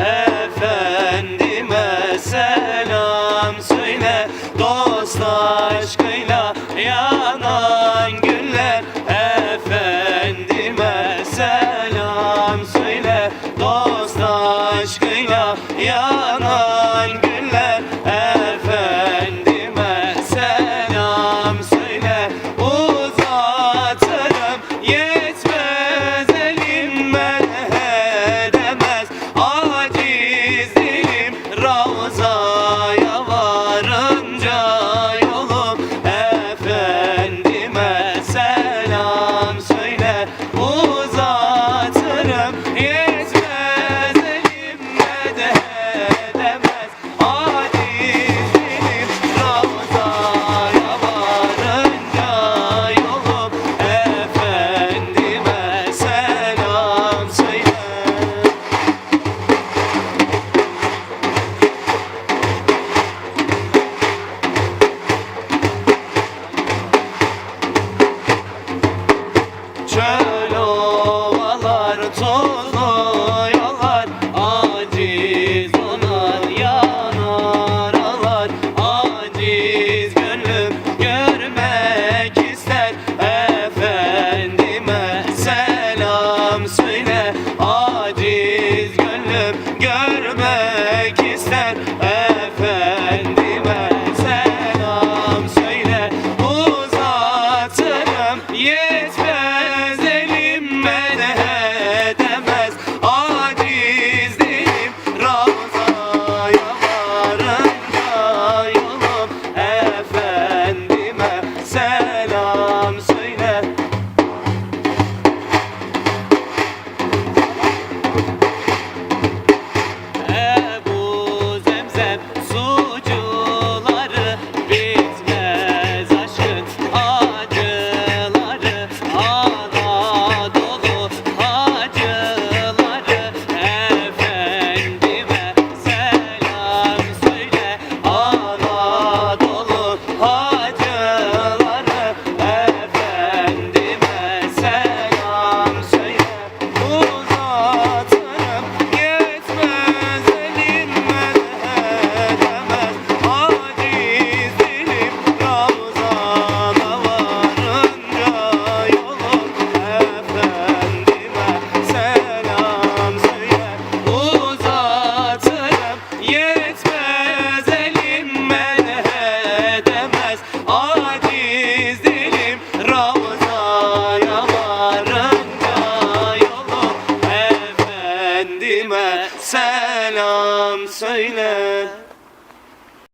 efendime selam söyle. Dost aşkıyla yanan güller, efendime selam söyle. Dost aşkıyla yanan güller, efendime selam söyle. Uzatırım yetmez elim, ben edemez aciz dilim. Ravzaya varınca yolum, efendime selam söyle. Uzatırım yetmez elim, ben edemez aciz dilim. Ravzaya varınca yolum, efendime selam söyle. Çöl ovalar, tozlu yollar, aciz onar yanar ağlar. Aciz gönlüm görmek ister, efendime selam söyle. Aciz gönlüm görmek ister, efendime selam söyle. Uzatırım yetmez elim, ben edemez aciz dilim. Ravzaya varınca yolum, efendime selam söyle. Ebu Zemzem sucuları, bitmez aşkın acıları. Anadolu hacıları, efendime selam söyle. Anadolu hacıları, efendime selam söyle. Uzatırım yetmez elim, ben edemez aciz dilim. Ravzana varınca yolum, efendime selam söyle. Uzatırım yetmez elim, ben edemez aciz dilim. Ravzaya varınca yolum, efendime selam söyle.